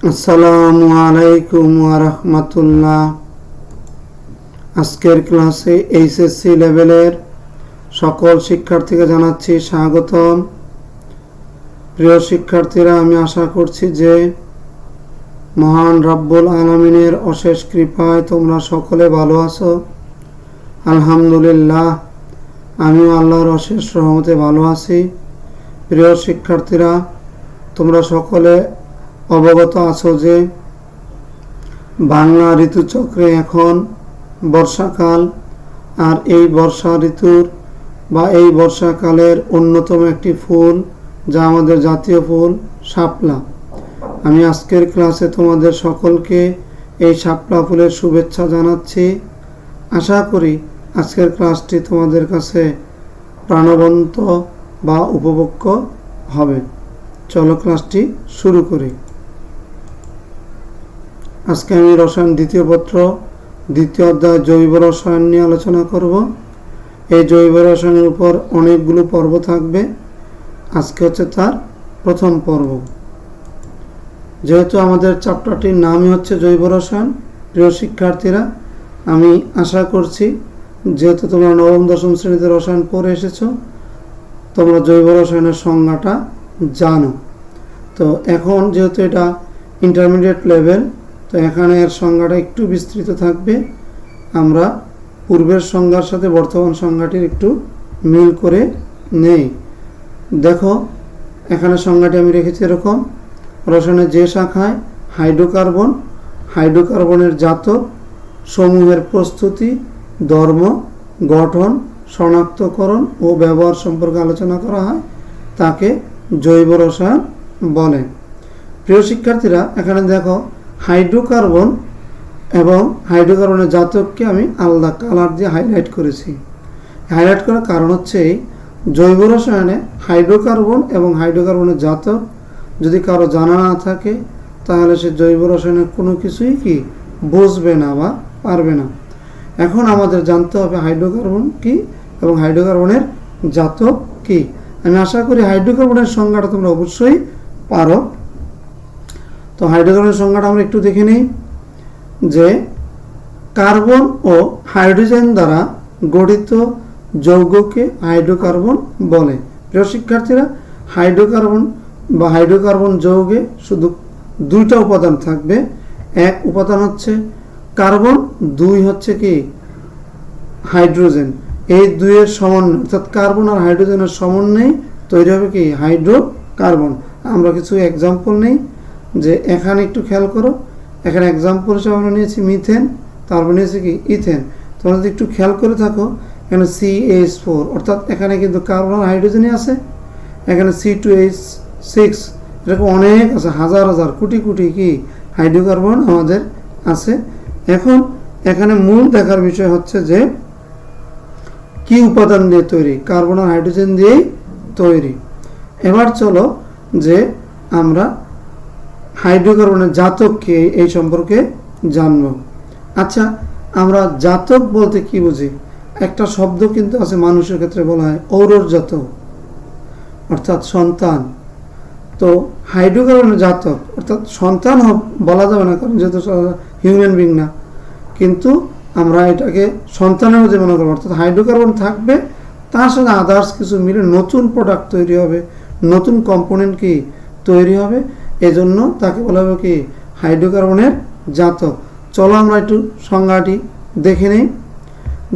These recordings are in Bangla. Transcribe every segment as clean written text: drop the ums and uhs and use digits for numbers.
আসসালামু আলাইকুম ওয়া রাহমাতুল্লাহ। আজকের ক্লাসে এইচএসসি লেভেলের সকল শিক্ষার্থীকে জানাচ্ছি স্বাগতম। প্রিয় শিক্ষার্থীরা, আমি আশা করছি যে মহান রব্বুল আলামিনের অশেষ কৃপায় তোমরা সকলে ভালো আছো। আলহামদুলিল্লাহ, আমিও আল্লাহর অশেষ রহমতে ভালো আছি। প্রিয় শিক্ষার্থীরা, তোমরা সকলে অবগত আছো যে বাংলা ঋতুচক্রে এখন বর্ষাকাল, আর এই বর্ষা ঋতুর বা এই বর্ষাকালের অন্যতম একটি ফুল যা আমাদের জাতীয় ফুল শাপলা। আমি আজকের ক্লাসে তোমাদের সকলকে এই শাপলা ফুলের শুভেচ্ছা জানাচ্ছি। আশা করি আজকের ক্লাসটি তোমাদের কাছে প্রাণবন্ত বা উপভোগ্য হবে। চলো ক্লাসটি শুরু করি। আজকে আমি রসায়ন দ্বিতীয় পত্র দ্বিতীয় অধ্যায় জৈব রসায়ন নিয়ে আলোচনা করব। এই জৈব রসায়নের উপর অনেকগুলো পর্ব থাকবে। আজকে হচ্ছে তার প্রথম পর্ব। যেহেতু আমাদের চ্যাপ্টারটির নামই হচ্ছে জৈব রসায়ন, প্রিয় শিক্ষার্থীরা, আমি আশা করছি যেহেতু তোমরা নবম দশম শ্রেণীতে রসায়ন পড়ে এসেছো, তোমরা জৈব রসায়নের সংজ্ঞাটা জানো। তো এখন যেহেতু এটা ইন্টারমিডিয়েট লেভেল, তো এখানে এর সংজ্ঞাটা একটু বিস্তৃত থাকবে। আমরা পূর্বের সংজ্ঞার সাথে বর্তমান সংজ্ঞাটির একটু মিল করে নেই। দেখো, এখানে সংজ্ঞাটি আমি রেখেছি এরকম: রসায়নের যে শাখায় হাইড্রোকার্বন, হাইড্রোকার্বনের জাতক সমূহের প্রস্তুতি, ধর্ম, গঠন, শনাক্তকরণ ও ব্যবহার সম্পর্কে আলোচনা করা হয় তাকে জৈব রসায়ন বলে। প্রিয় শিক্ষার্থীরা, এখানে দেখো হাইড্রোকার্বন এবং হাইড্রোকার্বনের জাতককে আমি আলাদা কালার দিয়ে হাইলাইট করেছি। হাইলাইট করার কারণ হচ্ছে জৈব রসায়নে হাইড্রোকার্বন এবং হাইড্রোকার্বনের জাতক যদি কারো জানা না থাকে, তাহলে সে জৈব রসায়নের কোনো কিছুই কি বুঝবে না বা পারবে না। এখন আমাদের জানতে হবে হাইড্রোকার্বন কি এবং হাইড্রোকার্বনের জাতক কি। আমি আশা করি হাইড্রোকার্বনের সংজ্ঞাটা তোমরা অবশ্যই পারো। তো হাইড্রোকার্বনের সংজ্ঞাটা আমরা একটু দেখে নিই যে কার্বন ও হাইড্রোজেন দ্বারা গঠিত যৌগকে হাইড্রোকার্বন বলে। প্রিয় শিক্ষার্থীরা, হাইড্রোকার্বন বা হাইড্রোকার্বন যৌগে শুধু দুইটা উপাদান থাকবে। এক উপাদান হচ্ছে কার্বন, দুই হচ্ছে কি হাইড্রোজেন। এই দুইয়ের সমন্বয়, অর্থাৎ কার্বন আর হাইড্রোজেনের সমন্বয়ে তৈরি হবে কি হাইড্রোকার্বন। আমরা কিছু এক্সাম্পল নেই, যে এখানে একটু খেয়াল করো। এখানে এক্সাম্পল হিসেবে আমরা নিয়েছি মিথেন, তারপর নিয়েছি কি ইথেন। তোমরা যদি একটু খেয়াল করে থাকো, এখানে CH4, অর্থাৎ এখানে কিন্তু কার্বন আর হাইড্রোজেনই আছে। এখানে C2H6, এরকম অনেক আছে, হাজার হাজার কোটি কোটি কি হাইড্রোকার্বন আমাদের আছে। এখন এখানে মূল দেখার বিষয় হচ্ছে যে কি উপাদান দিয়ে তৈরি, কার্বন আর হাইড্রোজেন দিয়েই তৈরি। এবার চলো যে আমরা হাইড্রোকার্বনের জাতক কি এই সম্পর্কে জানব। আচ্ছা, আমরা জাতক বলতে কি বুঝি? একটা শব্দ কিন্তু আছে মানুষের ক্ষেত্রে বলা হয় ঔরর জাতক, অর্থাৎ সন্তান। তো হাইড্রোকার্বনের জাতক অর্থাৎ সন্তান বলা যাবে না, কারণ যেহেতু হিউম্যান বিং না, কিন্তু আমরা এটাকে সন্তানের মধ্যে মনে করবো। অর্থাৎ হাইড্রোকার্বন থাকবে, তার সাথে আদার্স কিছু মিলে নতুন প্রোডাক্ট তৈরি হবে, নতুন কম্পোনেন্ট কি তৈরি হবে। এজন্য তাকে বলা হবে কি হাইড্রোকার্বনের জাতক। চলো আমরা একটু সংজ্ঞাটি দেখে নিই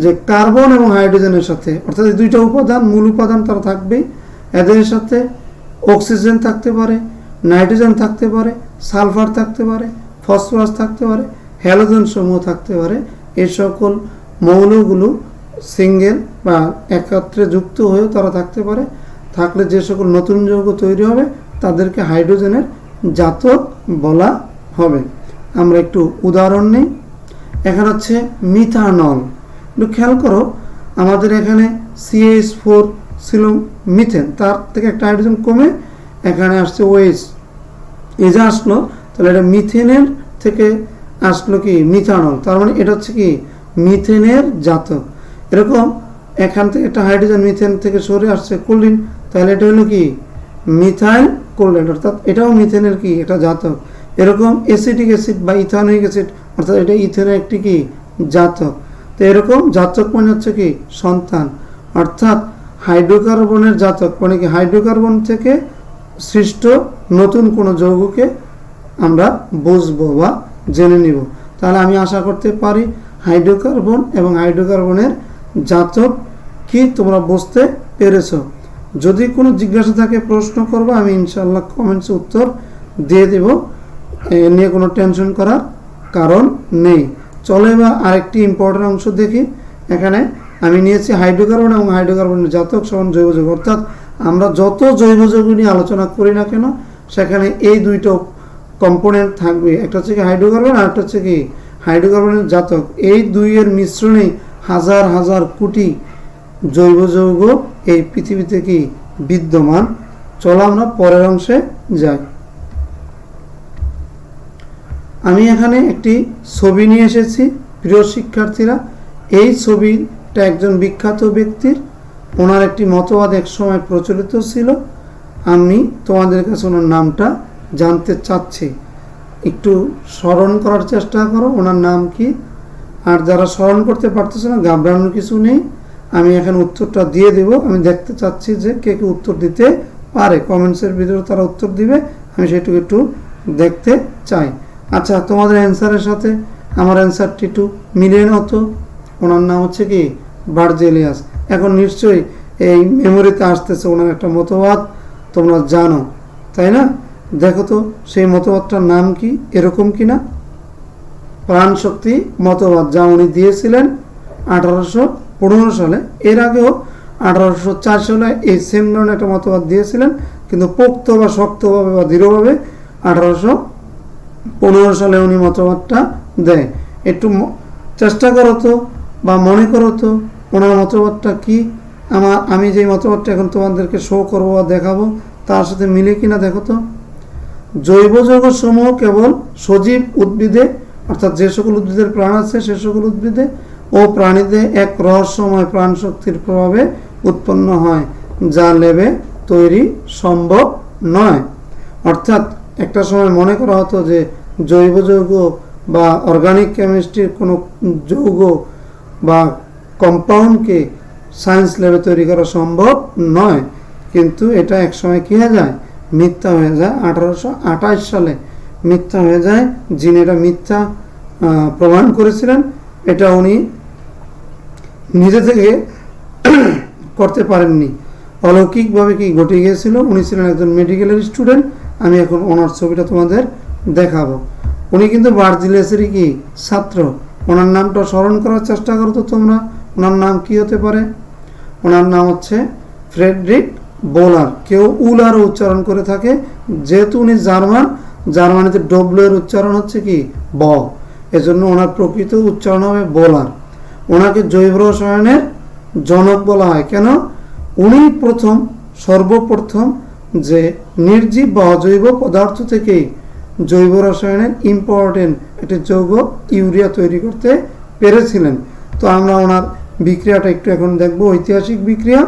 যে কার্বন এবং হাইড্রোজেনের সাথে, অর্থাৎ এই দুইটা উপাদান, মূল উপাদান তারা থাকবেই। এদের সাথে অক্সিজেন থাকতে পারে, নাইট্রোজেন থাকতে পারে, সালফার থাকতে পারে, ফসফরাস থাকতে পারে, হ্যালোজেন সমূহ থাকতে পারে। এই সকল মৌলগুলো সিঙ্গেল বা একত্রে যুক্ত হয়েও তারা থাকতে পারে। থাকলে যে সকল নতুন যৌগ তৈরি হবে তাদেরকে হাইড্রোজেনের জাতক বলা হবে। আমরা একটু উদাহরণ নিই। এখানে হচ্ছে মিথানল। একটু খেয়াল করো, আমাদের এখানে CH4 ছিল মিথেন, তার থেকে একটা হাইড্রোজেন কমে এখানে আসছে OH, এই যে আসলো, তাহলে এটা মিথেনের থেকে আসলো কি মিথানল। তার মানে এটা হচ্ছে কি মিথেনের জাতক। এরকম এখান থেকে একটা হাইড্রোজেন মিথেন থেকে সরে আসছে কোলিন, তাহলে এটা হলো কি মিথাইল কোলেট, অর্থাৎ এটাও মিথেনের কি একটা জাতক। এরকম অ্যাসিটিক অ্যাসিড বা ইথানোয়িক অ্যাসিড, অর্থাৎ এটা ইথেনের একটি কি জাতক। তো এরকম জাতক মানে হচ্ছে কি সন্তান, অর্থাৎ হাইড্রোকার্বনের জাতক মানে কি হাইড্রোকার্বন থেকে সৃষ্ট নতুন কোনো যৌগকে আমরা বুঝবো বা জেনে নিব। তাহলে আমি আশা করতে পারি হাইড্রোকার্বন এবং হাইড্রোকার্বনের জাতক কি তোমরা বুঝতে পেরেছো। যদি কোনো জিজ্ঞাসা থাকে প্রশ্ন করবো, আমি ইনশাআল্লাহ কমেন্টসে উত্তর দিয়ে দেব, এ নিয়ে কোনো টেনশন করার কারণ নেই। চলো এবার আরেকটি ইম্পর্টেন্ট অংশ দেখি। এখানে আমি নিয়েছি হাইড্রোকার্বন এবং হাইড্রোকার্বনের জাতক সমান জৈব যৌগ, অর্থাৎ আমরা যত জৈব যৌগ নিয়ে আলোচনা করি না কেন সেখানে এই দুইটা কম্পোনেন্ট থাকবে, একটা হচ্ছে কি হাইড্রোকার্বন আর একটা হচ্ছে কি হাইড্রোকার্বনের জাতক। এই দুইয়ের মিশ্রণেই হাজার হাজার কোটি জৈব যৌগ এই পৃথিবীতে কি বিদ্যমান। চলো আমরা পরের অংশে যাই। আমি এখানে একটি ছবি নিয়ে এসেছি প্রিয় শিক্ষার্থীরা। এই ছবিটা একজন বিখ্যাত ব্যক্তির, ওনার একটি মতবাদ এক সময় প্রচলিত ছিল। আমি তোমাদের কাছে ওনার নামটা জানতে চাচ্ছি, একটু স্মরণ করার চেষ্টা করো ওনার নাম কি। আর যারা স্মরণ করতে পারতেছে না, ঘাবড়ানোর কিছু নেই, আমি এখন উত্তরটা দিয়ে দেব। আমি দেখতে চাচ্ছি যে কে কে উত্তর দিতে পারে, কমেন্টসের ভিতরে তারা উত্তর দিবে, আমি সেটুকু একটু দেখতে চাই। আচ্ছা, তোমাদের অ্যান্সারের সাথে আমার অ্যান্সারটি একটু মিলিয়ে নাও তো। ওনার নাম হচ্ছে কি বার্জেলিয়াস। এখন নিশ্চয়ই এই মেমোরিতে আসতেছে ওনার একটা মতবাদ তোমরা জানো, তাই না? দেখো তো সেই মতবাদটার নাম কি, এরকম কিনা। প্রাণশক্তি মতবাদ, যা উনি দিয়েছিলেন 1815 সালে। এর আগেও 1804 সালে এই সেম ধরনের একটা মতবাদ দিয়েছিলেন, কিন্তু পোক্ত বা শক্তভাবে বা দৃঢ়ভাবে 1815 সালে উনি মতবাদটা দেয়। একটু চেষ্টা করো তো বা মনে করো তো ওনার মতবাদটা কি। আমি যে মতবাদটা এখন তোমাদেরকে শো করবো বা দেখাবো তার সাথে মিলে কিনা দেখো তো। জৈব যৌগ সমূহ কেবল সজীব উদ্ভিদে, অর্থাৎ যে সকল উদ্ভিদের প্রাণ আছে সে সকল উদ্ভিদে ও প্রাণীতে এক রহস্যময় প্রাণশক্তির প্রভাবে উৎপন্ন হয়, যা ল্যাবে তৈরি সম্ভব নয়। অর্থাৎ একটা সময় মনে করা হতো যে জৈব যৌগ বা অর্গানিক কেমিস্ট্রির কোনো যৌগ বা কম্পাউন্ডকে সায়েন্স ল্যাবে তৈরি করা সম্ভব নয়, কিন্তু এটা এক সময় কী হয়ে যায়, মিথ্যা হয়ে যায়। 1828 সালে মিথ্যা হয়ে যায়। যিনি এটা মিথ্যা প্রমাণ করেছিলেন, এটা উনি নিজে থেকে করতে পারেননি, অলৌকিকভাবে কি ঘটে গিয়েছিল। উনি ছিলেন একজন মেডিকেলের স্টুডেন্ট। আমি এখন ওনার ছবিটা তোমাদের দেখাবো। উনি কিন্তু বার্জিলিয়াসেরই কি ছাত্র। ওনার নামটা স্মরণ করার চেষ্টা করো তো তোমরা, ওনার নাম কি হতে পারে। ওনার নাম হচ্ছে ফ্রেডরিক বোলার। কেউ উলারও উচ্চারণ করে থাকে, যেহেতু উনি জার্মান, জার্মানিতে ডব্লিউ এর উচ্চারণ হচ্ছে কি ব, এজন্য ওনার প্রকৃত উচ্চারণ হবে বোলার। ওনাকে জৈব রসায়নের জনক বলা হয়। কেন? উনি সর্বপ্রথম যে নির্জীব বা অজৈব পদার্থ থেকেই জৈব রসায়নের ইম্পর্টেন্ট একটি যৌগ ইউরিয়া তৈরি করতে পেরেছিলেন। তো আমরা ওনার বিক্রিয়াটা একটু এখন দেখবো, ঐতিহাসিক বিক্রিয়া।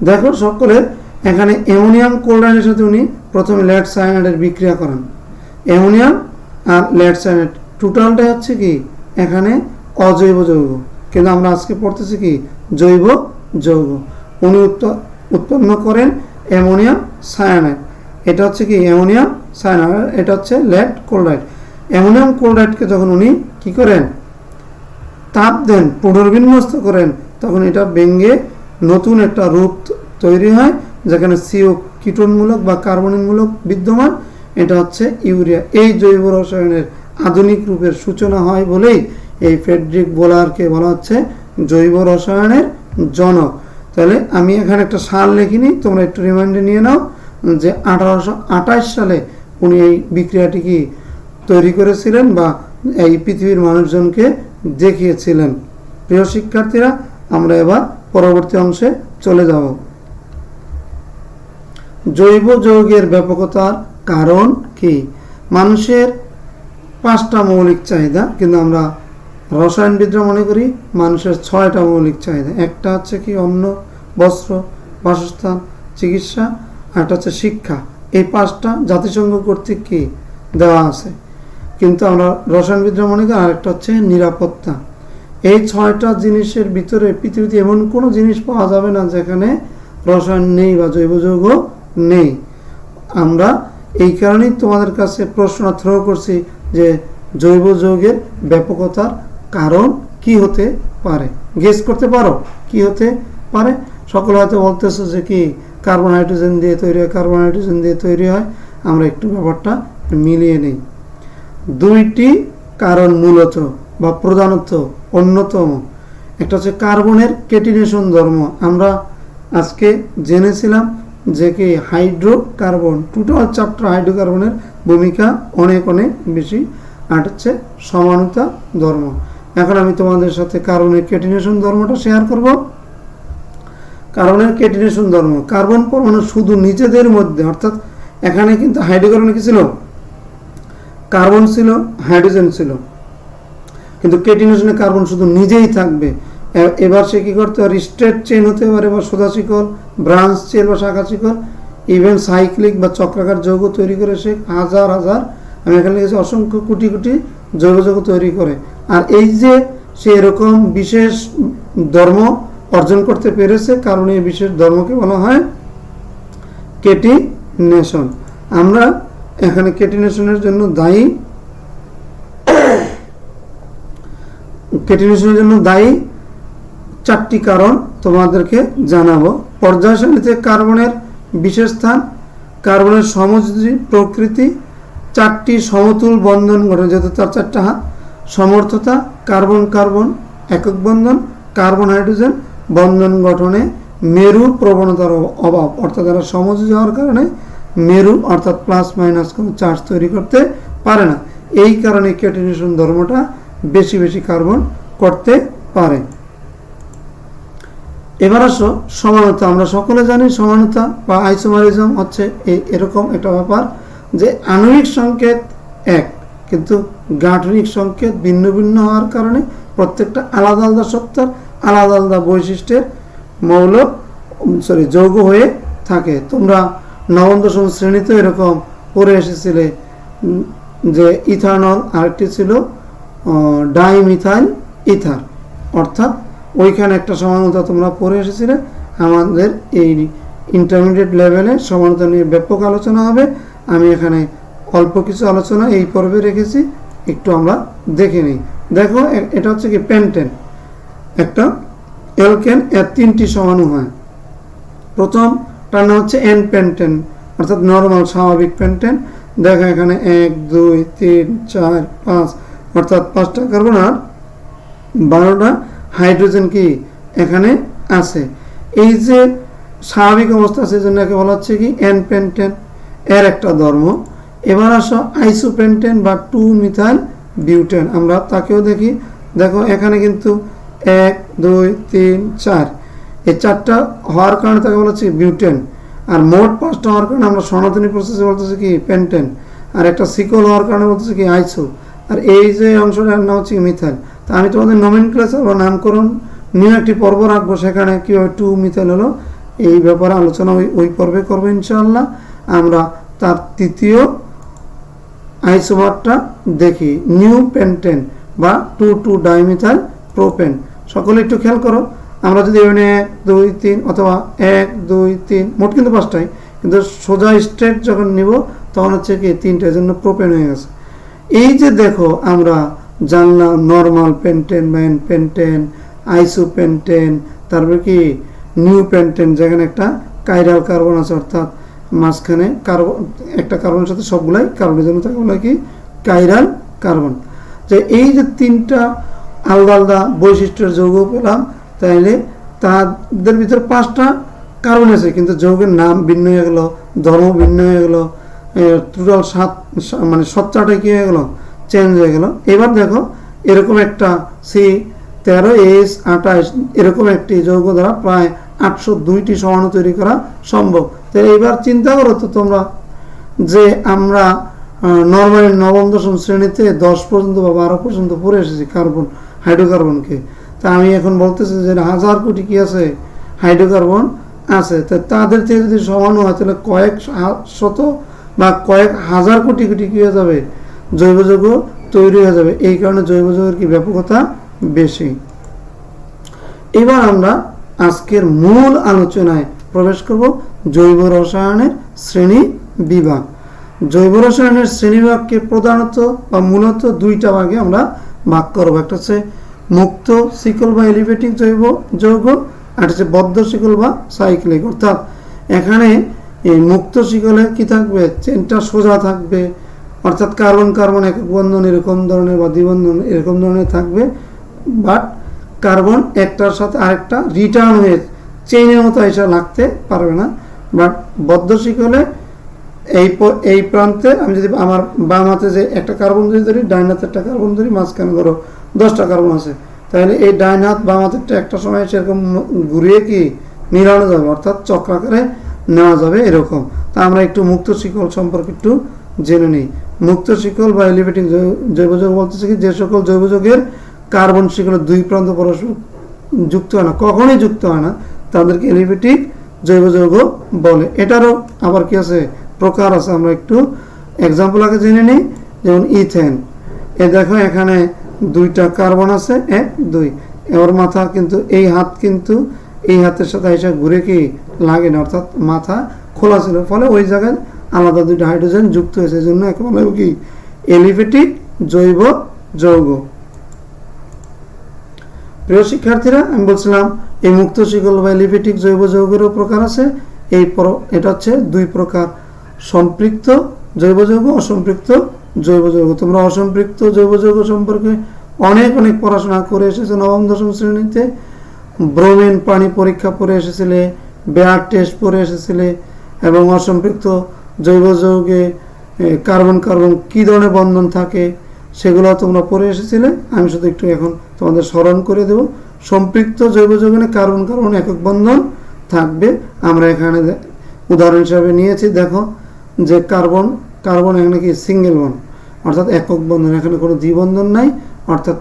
দেখো সকলে, এখানে অ্যামোনিয়াম ক্লোরাইডের সাথে উনি প্রথমে লেড সায়ানাইডের বিক্রিয়া করেন। অ্যামোনিয়াম আর লেড সায়ানাইড টোটালটা হচ্ছে কি এখানে অজৈব যৌগ, কিন্তু আমরা আজকে পড়তেছি কি জৈব যৌগ। উনি উৎপন্ন করেন অ্যামোনিয়াম সায়ানাইড। এটা হচ্ছে কি অ্যামোনিয়াম সায়ানাইড, এটা হচ্ছে লেড ক্লোরাইড। অ্যামোনিয়াম ক্লোরাইডকে যখন উনি কি করেন, তাপ দেন, পুনর্বিন্যস্ত করেন, তখন এটা ভেঙে নতুন একটা রূপ তৈরি হয়, যেখানে সিও কীটনমূলক বা কার্বনিনমূলক বিদ্যমান। এটা হচ্ছে ইউরিয়া। এই জৈব রসায়নের আধুনিক রূপের সূচনা হয় বলেই এই ফ্রেডরিক বোলারকে বলা হচ্ছে জৈব রসায়নের জনক। তাহলে আমি এখানে একটা সাল লিখিনি, তোমরা একটু রিমাইন্ডে নিয়ে নাও যে 1828 সালে উনি এই বিক্রিয়াটি কি তৈরি করেছিলেন বা এই পৃথিবীর মানুষজনকে দেখিয়েছিলেন। প্রিয় শিক্ষার্থীরা, আমরা এবার পরবর্তী অংশে চলে যাব। জৈব যৌগের ব্যাপকতার কারণ কি? মানুষের 5টা মৌলিক চাহিদা, কিন্তু আমরা রসায়নবিদরা মনে করি মানুষের 6টা মৌলিক চাহিদা। একটা হচ্ছে কি অন্ন, বস্ত্র, বাসস্থান, চিকিৎসা, আর একটা হচ্ছে শিক্ষা। এই 5টা জাতিসংঘ কর্তৃক কি দেওয়া আছে। কিন্তু আমরা রসায়নবিদরা মনে করি আরেকটা হচ্ছে নিরাপত্তা। এই 6টা জিনিসের ভিতরে পৃথিবীতে এমন কোনো জিনিস পাওয়া যাবে না যেখানে রসায়ন নেই বা জৈব যৌগ নেই। আমরা এই কারণেই তোমাদের কাছে প্রশ্ন থ্রো করছি যে জৈব যৌগের ব্যাপকতার কারণ কি হতে পারে। গেস করতে পারো কি হতে পারে? সকলে হয়তো বলতেছো যে কি কার্বন হাইড্রোজেন দিয়ে তৈরি হয়, কার্বন হাইড্রোজেন দিয়ে তৈরি হয়। আমরা একটু ব্যাপারটা মিলিয়ে নিই। 2টি কারণ মূলত বা প্রধানত অন্যতম। একটা হচ্ছে কার্বনের কেটিনেশন ধর্ম। আমরা আজকে জেনেছিলাম যে কি হাইড্রোকার্বন, টোটাল চ্যাপ্টার হাইড্রোকার্বনের ভূমিকা অনেক অনেক বেশি। আর হচ্ছে সমানতা ধর্ম। এখন আমি তোমাদের সাথে কার্বনের কেটিনেশন ধর্মটা শেয়ার করব। কার্বনের কেটিনেশন ধর্ম, কার্বন পরমাণু শুধু নিজেদের মধ্যে, অর্থাৎ এখানে কিন্তু হাইড্রোকার্বনে কি ছিল? কার্বন ছিল, হাইড্রোজেন ছিল, কিন্তু কেটিনেশনে কার্বন শুধু নিজেই থাকবে। এবার সে কি করতে পারে? স্ট্রেট চেইন হতে পারে বা সোজা শিকল, ব্রাঞ্চ চেইন বা শাখা শিকল, ইভেন সাইক্লিক বা চক্রাকার যৌগ তৈরি করে সে হাজার হাজার, আমি এখানে লিখেছি অসংখ্য কোটি কোটি জৈব যৌগ তৈরি করে। আর এই যে সে এরকম বিশেষ ধর্ম অর্জন করতে পেরেছে, কারণ এই বিশেষ ধর্মকে বলা হয় কেটিনেশন। আমরা এখানে কেটিনেশনের জন্য দায়ী, কেটিনেশনের জন্য দায়ী 4টি কারণ তোমাদেরকে জানাবো। পর্যায় সারণীতে কার্বনের বিশেষ স্থান, কার্বনের সমযোজী প্রকৃতি, 4টি সমতুল বন্ধন গঠন, যেহেতু তার 4টা হাত, সমর্থতা, কার্বন কার্বন একক বন্ধন, কার্বন হাইড্রোজেন বন্ধন গঠনে মেরু প্রবণতার অভাব, অর্থাৎ এরা সমযোজী হওয়ার কারণে মেরু অর্থাৎ প্লাস মাইনাস কোনো চার্জ তৈরি করতে পারে না। এই কারণে কেটিনেশন ধর্মটা বেশি বেশি কার্বন করতে পারে। এবার আসো সমানতা। আমরা সকলে জানি সমানতা বা আইসোমারিজম হচ্ছে এরকম একটা ব্যাপার যে আণবিক সংকেত এক, কিন্তু গাঠনিক সংকেত ভিন্ন ভিন্ন হওয়ার কারণে প্রত্যেকটা আলাদা আলাদা সত্তার আলাদা আলাদা বৈশিষ্ট্যের যৌগ হয়ে থাকে। তোমরা নবম দশম শ্রেণীতে এরকম পড়ে এসেছিলে যে ইথানল, আরেকটি ছিল ডাইমিথাইল ইথার, অর্থাৎ ওইখানে একটা সমানতা তোমরা পড়ে এসেছিলে। আমাদের এই ইন্টারমিডিয়েট লেভেলে সমানতা নিয়ে ব্যাপক আলোচনা হবে। আমি এখানে অল্প কিছু আলোচনা এই পর্বে রেখেছি, একটু আমরা দেখে নিই। দেখো এটা হচ্ছে কি পেন্টেন, একটা অ্যালকেন, এর 3টি সমাণু হয়। প্রথমটার নাম হচ্ছে এন পেন্টেন, অর্থাৎ নর্মাল স্বাভাবিক পেন্টেন। দেখো এখানে 1 2 3 4 5, অর্থাৎ 5টা কার্বন আর 12টা হাইড্রোজেন কি এখানে আছে। এই যে স্বাভাবিক অবস্থা আছে, জন্য একে বলা হচ্ছে কি এন পেন্টেন, এর একটা ধর্ম। এবার আসো আইসোপেন্টেন বা 2 মিথাইল বিউটেন, আমরা তাকেও দেখি। দেখো এখানে কিন্তু 1 2 3 4, এই 4টা হওয়ার কারণে তাকে বলা হচ্ছে বিউটেন। আর মোট 5টা হওয়ার কারণে আমরা সনাতনী প্রসেসে বলতেছি কি পেন্টেন। আর একটা সিকল হওয়ার কারণে বলতেছি কি আইসো। আর এই যে অংশটার নাম হচ্ছে মিথাইল। তা আমি তোমাদের নমেনক্লেচার বা নামকরণ নিয়ে একটি পর্ব রাখবো, সেখানে কীভাবে 2 মিথাইল হলো এই ব্যাপারে আলোচনা ওই পর্বে করবো ইনশাআল্লাহ। আমরা তার 3য় আইসোমারটা দেখি, নিউ পেন্টেন বা 2 ডাইমিথাইল প্রোপেন। সকলে একটু খেয়াল করো, আমরা যদি এখানে 1 2 3 অথবা 1 2 3, মোট কিন্তু 5টাই, কিন্তু সোজা স্ট্রেট যখন নিব তখন হচ্ছে কি 3টা, জন্য প্রোপেন হয়ে গেছে। এই যে দেখো আমরা জানলাম নর্মাল পেন্টেন, ম্যান পেন্টেন, আইসোপেন্টেন, তারপরে কি নিউ পেন্টেন, যেখানে একটা কাইরাল কার্বন আছে, অর্থাৎ মাঝখানে কার্বন, একটা কার্বনের সাথে সবগুলাই কার্বনের জন্য তাকে বলা কি কাইরাল কার্বন। যে এই যে 3টা আলাদা আলাদা বৈশিষ্ট্যের যৌগ পেলাম, তাইলে তাদের ভিতরে 5টা কার্বন আছে, কিন্তু যৌগের নাম ভিন্ন হয়ে গেল, ধর্ম ভিন্ন হয়ে গেল, টোটাল 7 মানে সত্তাটা কি হয়ে গেল, চেঞ্জ হয়ে গেল। এবার দেখো এরকম একটা C13H28 এরকম একটি যৌগ দ্বারা প্রায় 802টি সমাণু তৈরি করা সম্ভব। তাহলে এবার চিন্তা করো তো তোমরা যে আমরা নর্মালি নবম দশম শ্রেণীতে 10 পর্যন্ত বা 12 পর্যন্ত পড়ে এসেছি কার্বন, হাইড্রোকার্বনকে। তা আমি এখন বলতেছি যে 1000 কোটি কি আছে হাইড্রোকার্বন আছে, তো তাদের থেকে যদি সমান হয় তাহলে কয়েক শত বা কয়েক হাজার কোটি কোটি কী হয়ে যাবে, জৈব যৌগ তৈরি হয়ে যাবে। এই কারণে জৈব যৌগের কি ব্যাপকতা বেশি। এবার আমরা আজকের মূল আলোচনায় প্রবেশ করব, জৈব রসায়নের শ্রেণী বিভাগ। জৈব রসায়নের শ্রেণীবিভাগকে প্রধানত বা মূলত দুইটা ভাগে আমরা ভাগ করব। একটা হচ্ছে মুক্ত শিকল বা এলিভেটিক জৈব যৌগ, আর হচ্ছে বদ্ধ শিকল বা সাইক্লিক। অর্থাৎ এখানে এই মুক্ত শিকলে কি থাকবে, চেনটা সোজা থাকবে, অর্থাৎ কার্বন কার্বন একক বন্ধন এরকম ধরনের বা দ্বিবন্ধন এরকম ধরনের থাকবে, বাট কার্বন একটার সাথে আরেকটা রিটার্ন হয়ে চেইনের মতো এসে লাগতে পারবে না। বাট বদ্ধ শিকলে এই প্রান্তে আমি যদি আমার বাম হাতে যে একটা কার্বন যদি ধরি, ডাইন হাতে একটা কার্বন ধরি, মাঝখানে ধরো 10টা কার্বন আছে, তাহলে এই ডাইন হাত বাম হাতেরটা একটা সময় সেরকম ঘুরিয়ে কি মিলানো যাবে, অর্থাৎ চক্রাকারে নেওয়া যাবে এরকম। তা আমরা একটু মুক্ত শিকল সম্পর্কে একটু জেনে নিই। মুক্ত শিকল বা এলিভেটিক জৈব যৌগ বলতেছে কি, যে সকল জৈব যৌগের কার্বন শিকলের দুই প্রান্ত পরস্পর যুক্ত হয় না, কখনোই যুক্ত হয় না, তাদেরকে এলিভেটিক জৈব যৌগ বলে। এটারও আবার কি আছে, প্রকার আছে। আমরা একটু এক্সাম্পল আগে জেনে নিই। যেমন ইথেন, এ দেখো এখানে 2টা কার্বন আছে, 1 2, এর মাথা কিন্তু এই হাত কিন্তু এই হাতের সাথে এসে ঘুরে কি লাগে না, অর্থাৎ মাথা খোলা ছিল, ফলে ওই জায়গায় আলাদা 2টা হাইড্রোজেন যুক্ত হয়েছে, এই জন্য একে বলা হবে কি এলিভেটিক জৈব যৌগ। প্রিয় শিক্ষার্থীরা, আমি বলছিলাম এই মুক্ত শিকল বা এলিভেটিক জৈব যৌগেরও প্রকার আছে। এটা হচ্ছে 2 প্রকার, সম্পৃক্ত জৈব যৌগ, অসম্পৃক্ত জৈব যৌগ। তোমরা অসম্পৃক্ত জৈব যৌগ সম্পর্কে অনেক পড়াশোনা করে এসেছো নবম দশম শ্রেণীতে। ব্রোমিন পানি পরীক্ষা পড়ে এসেছিলে, বেয়ার টেস্ট পড়ে এসেছিলে, এবং অসম্পৃক্ত জৈব যৌগে কার্বন কার্বন কী ধরনের বন্ধন থাকে সেগুলো তোমরা পড়ে এসেছিলে। আমি শুধু একটু এখন তোমাদের স্মরণ করে দেব। সম্পৃক্ত জৈব যৌগে কার্বন কার্বন একক বন্ধন থাকবে। আমরা এখানে উদাহরণ হিসাবে নিয়েছি, দেখো যে কার্বন কার্বন এখানে কি সিঙ্গেল বন্ড, অর্থাৎ একক বন্ধন, এখানে কোনো দ্বিবন্ধন নাই, অর্থাৎ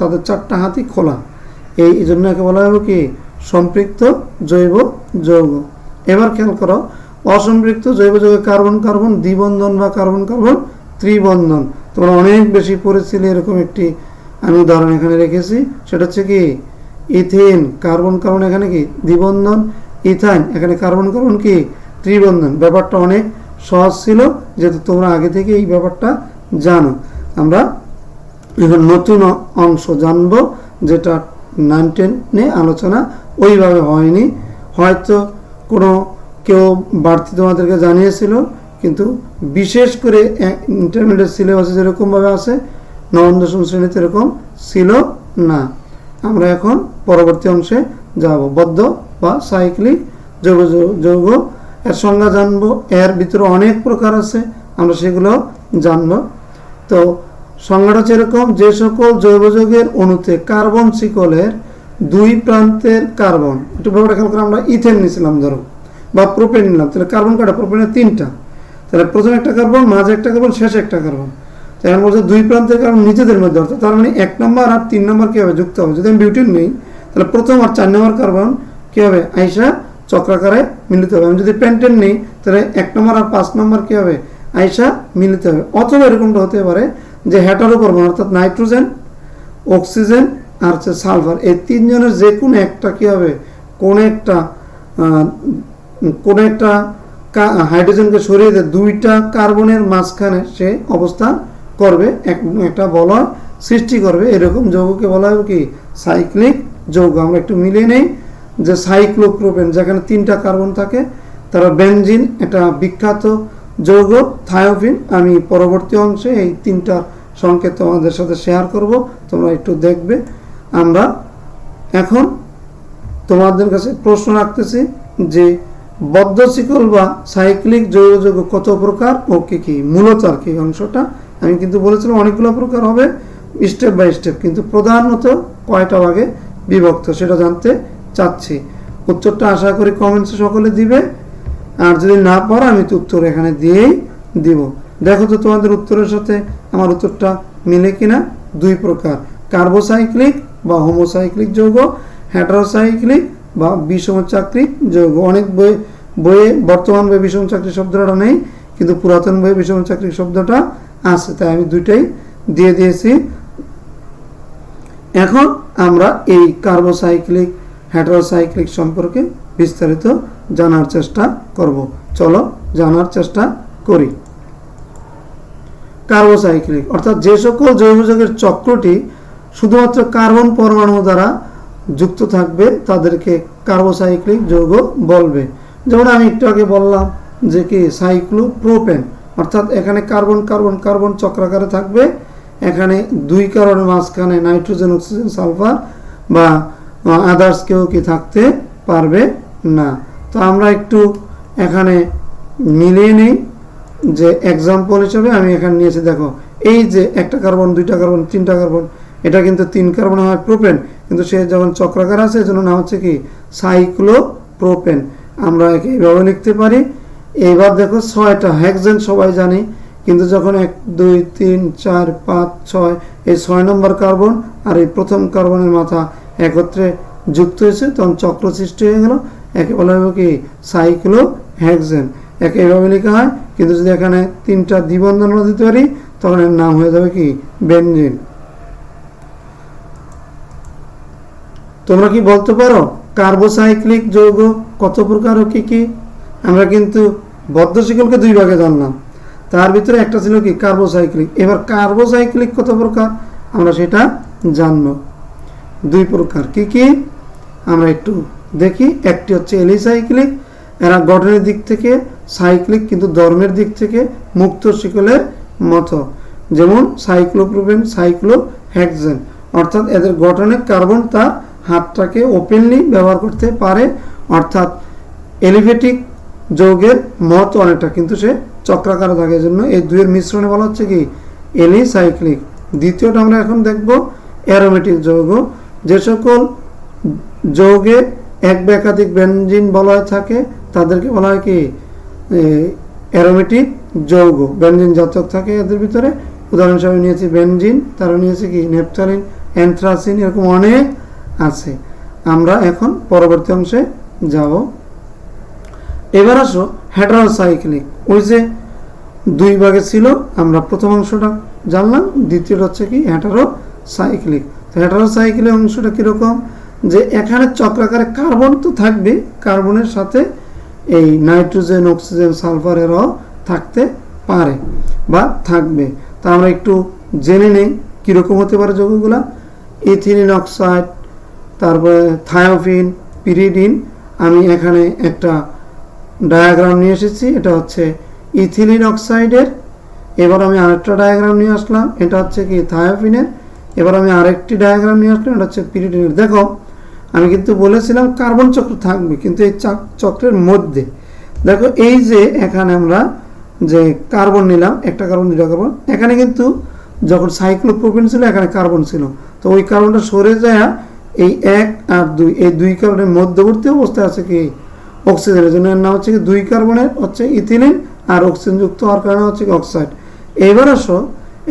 তাদের 4টা হাতই খোলা। এই জন্য একে বলা হবে কি সম্পৃক্ত জৈব যৌগ। এবার খেয়াল করো, অসম্পৃক্ত জৈব যৌগে কার্বন কার্বন দ্বিবন্ধন বা কার্বন কার্বন ত্রিবন্ধন। তোমরা অনেক বেশি পড়েছিলে, এরকম একটি আমি উদাহরণ এখানে রেখেছি। সেটা হচ্ছে কি ইথিন, কার্বন কার্বন এখানে কি দ্বিবন্ধন, ইথাইন এখানে কার্বন কার্বন কি ত্রিবন্ধন। ব্যাপারটা অনেক সহজ ছিল, যেহেতু তোমরা আগে থেকে এই ব্যাপারটা জানো। আমরা এখন নতুন অংশ জানবো, যেটা 9 10 আলোচনা ওইভাবে হয়নি, হয়তো কোনো কেউ বাড়তি তোমাদেরকে জানিয়েছিল, কিন্তু বিশেষ করে ইন্টারমিডিয়েট সিলেবাসে যেরকমভাবে আছে নবম দশম শ্রেণীতে এরকম ছিল না। আমরা এখন পরবর্তী অংশে যাব, বদ্ধ বা সাইক্লিক জৈব যৌগ। এর সংজ্ঞা জানবো, এর ভিতরে অনেক প্রকার আছে, আমরা সেগুলো জানবো। তো সংজ্ঞাটা যেরকম, যে সকল জৈব যৌগের অণুতে কার্বন শিকলের 2 প্রান্তের কার্বন, একটু ব্যাপারটা খেয়াল করে, আমরা ইথেন নিয়েছিলাম ধরো, বা প্রোপেন নিলাম, তাহলে কার্বন কাটা প্রোপেনের 3টা, তাহলে প্রথমে একটা কার্বন, মাঝে একটা কার্বন, শেষে একটা কার্বন। এখন বলছে 2 প্রান্তের কার্বন নিজেদের মধ্যে, অর্থাৎ তার মানে 1 নম্বর আর 3 নম্বর কী হবে যুক্ত হবে। যদি আমি বিউটিন নেই, তাহলে প্রথম আর 4 নম্বর কার্বন কী হবে আইসা চক্রাকারে মিলিত হবে। আমি যদি পেন্টেন নেই, তাহলে 1 নম্বর আর 5 নম্বর কী হবে আইসা মিলিত হবে। অথবা এরকমটা হতে পারে যে হেটারো কার্বন, অর্থাৎ নাইট্রোজেন, অক্সিজেন আর হচ্ছে সালফার, এই 3 জনের যে কোনো একটা কী হবে, কোনো একটা হাইড্রোজেনকে সরিয়ে দিয়ে 2টা কার্বনের মাঝখানে সে অবস্থান করবে, একটা বলয় সৃষ্টি করবে। এরকম যৌগকে বলা হবে কি সাইক্লিক যৌগ। আমরা একটু মিলিয়ে নেই যে সাইক্লোপ্রোপেন, যেখানে 3টা কার্বন থাকে, তারা বেনজিন, এটা বিখ্যাত যৌগ, থায়োফিন। আমি পরবর্তী অংশে এই 3টার সংকেত তোমাদের সাথে শেয়ার করব, তোমরা একটু দেখবে। আমরা এখন তোমাদের কাছে প্রশ্ন রাখতেছি যে বদ্ধ শিকল বা সাইক্লিক জৈব যৌগ কত প্রকার ও কি কি, মূলত আর কি অংশটা আমি কিন্তু বলেছিলাম অনেকগুলো প্রকার হবে, স্টেপ বাই স্টেপ, কিন্তু প্রধানত কয়টা ভাগে বিভক্ত সেটা জানতে চাচ্ছি। উত্তরটা আশা করি কমেন্টসে সকলে দিবে, আর যদি না পারো আমি তো উত্তর এখানে দিয়েই দিব। দেখো তো তোমাদের উত্তরের সাথে আমার উত্তরটা মিলে কিনা। 2 প্রকার, কার্বোসাইক্লিক বা হোমোসাইক্লিক যৌগ, হেটারোসাইক্লিক বা বিষমচাক্রিক যৌগ। অনেক বইয়ে বর্তমান বইয়ে বিষমচাক্রিক শব্দটা নেই, কিন্তু পুরাতন বইয়ে বিষমচাক্রিক শব্দটা আছে, তাই আমি দুইটাই দিয়ে দিয়েছি। এখন আমরা এই কার্বোসাইক্লিক হেটারোসাইক্লিক সম্পর্কে বিস্তারিত জানার চেষ্টা করব। চলো জানার চেষ্টা করি। কার্বোসাইক্লিক অর্থাৎ যে সকল জৈব যৌগের চক্রটি শুধুমাত্র কার্বন পরমাণু দ্বারা যুক্ত থাকবে তাদেরকে কার্বোসাইক্লিক যৌগ বলবে। যেমন আমি একটু আগে বললাম যে কি সাইক্লোপ্রোপেন, অর্থাৎ এখানে কার্বন কার্বন কার্বন চক্রাকারে থাকবে, এখানে দুই কার্বনের মাঝখানে নাইট্রোজেন অক্সিজেন সালফার বা আদার্স কেউ কি থাকতে পারবে না। তো আমরা একটু এখানে মিলিয়ে নিই, যে এক্সাম্পল হিসেবে আমি এখানে নিয়েছি। দেখো এই যে একটা কার্বন, দুইটা কার্বন, তিনটা কার্বন, এটা কিন্তু 3 কার্বন হয় প্রোপেন, কিন্তু সে যখন চক্রাকার আছে এজন্য নাম হচ্ছে কি সাইক্লোপ্রোপেন। আমরা একে এইভাবে লিখতে পারি। এইবার দেখো 6টা হেক্সেন সবাই জানি, কিন্তু যখন 1 2 3 4 5 6 এই 6 নম্বর কার্বন আর এই প্রথম কার্বনের মাথা একত্রে যুক্ত হয়েছে তখন চক্র সৃষ্টি হয়ে গেল, একে বলা হবে কি সাইক্লোহেক্সেন। একে এইভাবে লেখা হয়, কিন্তু যদি এখানে 3টা দ্বিবন্ধন আমরা দিতে পারি তখন এর নাম হয়ে যাবে কি বেনজিন। তোমরা কি বলতে পারো কার্বোসাইক্লিক যৌগ কত প্রকার ও কি কি? আমরা কিন্তু বদ্ধ শিকলকে 2 ভাগে জানলাম, তার ভিতরে একটা ছিল কি কার্বোসাইক্লিক। এবার কার্বোসাইক্লিক কত প্রকার আমরা সেটা জানব। 2 প্রকার। কি কি আমরা একটু দেখি। একটি হচ্ছে এলিসাইক্লিক, এরা গঠনের দিক থেকে সাইক্লিক কিন্তু ধর্মের দিক থেকে মুক্ত শিকলের মতো, যেমন সাইক্লোপ্রোপেন সাইক্লোহেক্সেন, অর্থাৎ এদের গঠনে কার্বন তার হাতটাকে ওপেনলি ব্যবহার করতে পারে, অর্থাৎ এলিভেটিক যৌগের মত অনেকটা, কিন্তু সে চক্রাকারে থাকে। জন্য এই দুইয়ের মিশ্রণে বলা হচ্ছে কি এলিসাইক্লিক। দ্বিতীয়টা আমরা এখন দেখব অ্যারোমেটিক যৌগ। যে সকল যৌগে এক বা একাধিক বেনজিন বলয় থাকে তাদেরকে বলা হয় কি অ্যারোমেটিক যৌগ। বেনজিন জাতক থাকে এদের ভিতরে, উদাহরণ হিসেবে নিয়েছি বেনজিন, তারা নিয়েছে কি নেপথালিন, অ্যানথ্রাসিন, এরকম অনেক আছে। আমরা এখন পরবর্তী অংশে যাব। এবার আসো হেটারোসাইক্লিক। ওই যে 2 ভাগে ছিল, আমরা প্রথম অংশটা জানলাম, দ্বিতীয়টা হচ্ছে কি হেটারোসাইক্লিক। তো হেটারোসাইক্লিক অংশটা কীরকম, যে এখানে চক্রাকারে কার্বন তো থাকবে, কার্বনের সাথে এই নাইট্রোজেন অক্সিজেন সালফার এরাও থাকতে পারে বা থাকবে। তা আমরা একটু জেনে নেই কীরকম হতে পারে যৌগগুলা। ইথিলিন অক্সাইড, তারপরে থায়োফিন, পিরিডিন। আমি এখানে একটা ডায়াগ্রাম নিয়ে এসেছি, এটা হচ্ছে ইথিলিন অক্সাইডের। এবার আমি আরেকটা ডায়াগ্রাম নিয়ে আসলাম, এটা হচ্ছে কি থায়োফিনের। এবার আমি আরেকটি ডায়াগ্রাম নিয়ে আসলাম, এটা হচ্ছে পিরিডিনের। দেখো আমি কিন্তু বলেছিলাম কার্বন চক্র থাকবে, কিন্তু এই চক্রের মধ্যে দেখো এই যে এখানে আমরা যে কার্বন নিলাম, একটা কার্বন, 2টা কার্বন, এখানে কিন্তু যখন সাইক্লোপ্রোপেন ছিল এখানে কার্বন ছিল, তো ওই কার্বনটা সরে যায় এই 1 আর 2, এই 2 কার্বনের মধ্যবর্তী অবস্থায় আছে কি অক্সিজেনের, জন্য এর নাম হচ্ছে কি 2 কার্বনের হচ্ছে ইথিলিন, আর অক্সিজেন যুক্ত হওয়ার কারণে হচ্ছে কি অক্সাইড। এবার আসো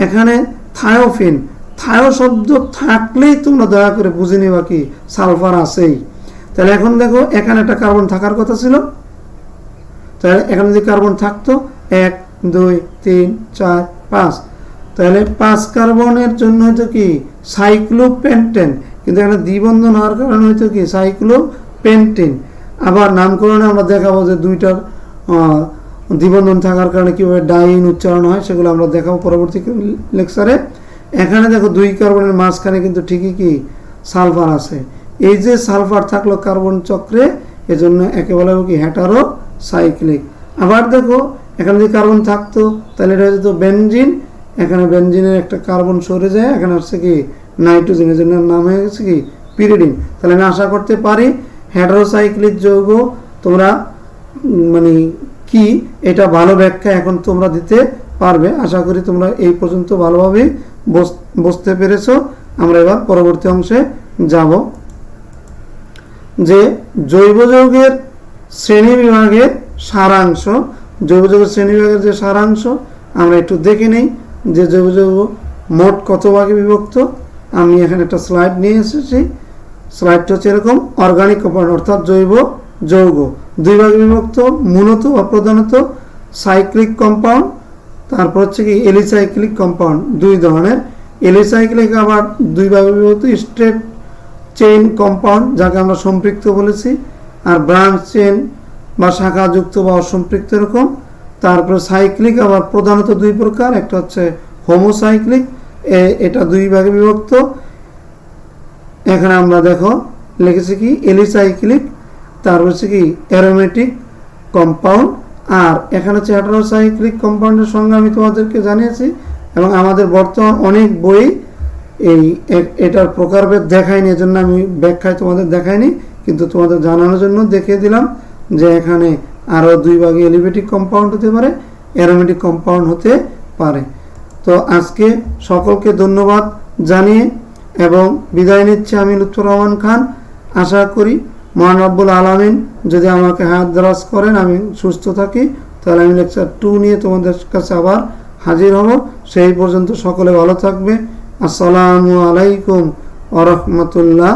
এখানে থায়োফিন। থায়ো শব্দ থাকলেই তোমরা দয়া করে বুঝে নিবা কি সালফার আছেই। তাহলে এখন দেখো এখানে একটা কার্বন থাকার কথা ছিল, তাহলে এখানে যদি কার্বন থাকতো 1 2 3 4 5, তাহলে 5 কার্বনের জন্য হয়তো কি সাইক্লোপেন্টেন, কিন্তু এখানে দ্বিবন্ধন হওয়ার কারণে হয়তো কি সাইক্লোপেন্টেন। আবার নামকরণে আমরা দেখাবো যে 2টার দ্বিবন্ধন থাকার কারণে কীভাবে ডাইন উচ্চারণ হয়, সেগুলো আমরা দেখাবো পরবর্তী লেকচারে। এখানে দেখো 2 কার্বনের মাঝখানে কিন্তু ঠিকই কি সালফার আছে। এই যে সালফার থাকলো কার্বন চক্রে, এজন্য একে বলা হবে কি হেটারোসাইক্লিক। আবার দেখো এখানে যদি কার্বন থাকতো তাহলে এটা হচ্ছে বেনজিন, এখানে বেনজিনের একটা কার্বন সরে যায়, এখানে হচ্ছে কি নাইট্রোজেন, এর জন্য নাম হয়ে গেছে কি পিরিডিন। তাহলে আমি আশা করতে পারি হেটারোসাইক্লিক যৌগ তোমরা মানে কি এটা ভালো ব্যাখ্যা এখন তোমরা দিতে পারবে। আশা করি তোমরা এই পর্যন্ত ভালোভাবে বুঝতে পেরেছো। আমরা এবার পরবর্তী অংশে যাব, যে জৈব যৌগের শ্রেণী বিভাগের সারাংশ। জৈব যৌগের শ্রেণী বিভাগের যে সারাংশ আমরা একটু দেখে নেই, যে জৈব যৌগ মোট কত ভাগে বিভক্ত। আমি এখানে একটা স্লাইড নিয়ে এসেছি, স্লাইডটা হচ্ছে এরকম, অর্গানিক কম্পাউন্ড অর্থাৎ জৈব যৌগ, দুই ভাগে বিভক্ত, মূলত বা প্রধানত সাইক্লিক কম্পাউন্ড, তারপর হচ্ছে কি এলিসাইক্লিক কম্পাউন্ড, দুই ধরনের। এলিসাইক্লিক আবার দুই ভাগে বিভক্ত, স্ট্রেট চেইন কম্পাউন্ড যাকে আমরা সম্পৃক্ত বলেছি, আর ব্রাঞ্চ চেইন বা শাখাযুক্ত বা অসম্পৃক্ত এরকম। তারপর সাইক্লিক আবার প্রধানত দুই প্রকার, একটা হচ্ছে হোমোসাইক্লিক, এটা দুই ভাগে বিভক্ত। এখানে আমরা দেখো লিখেছি কি এলিসাইক্লিক, তারপর হচ্ছে কি অ্যারোমেটিক কম্পাউন্ড, আর এখানে হচ্ছে হেটারোসাইক্লিক কম্পাউন্ডের সঙ্গে আমি তোমাদেরকে জানিয়েছি, এবং আমাদের বর্তমান অনেক বই এটার প্রকারভেদ দেখায়নি, এজন্য আমি ব্যাখ্যায় তোমাদের দেখাইনি, কিন্তু তোমাদের জানানোর জন্য দেখিয়ে দিলাম যে এখানে আরও দুই ভাগে এলিভেটিক কম্পাউন্ড হতে পারে, অ্যারোমেটিক কম্পাউন্ড হতে পারে। তো আজকে সকলকে ধন্যবাদ জানিয়ে এবং বিদায় নিচ্ছে আমি লুৎফর রহমান খান। আশা করি মহান রব্বুল আলামিন যদি আমাকে হায়াত দারাজ করেন, আমি সুস্থ থাকি, তাহলে আমি লেকচার 2 নিয়ে তোমাদের কাছে আবার হাজির হব। সেই পর্যন্ত সকলে ভালো থাকবে। আসসালামু আলাইকুম ওয়া রাহমাতুল্লাহ।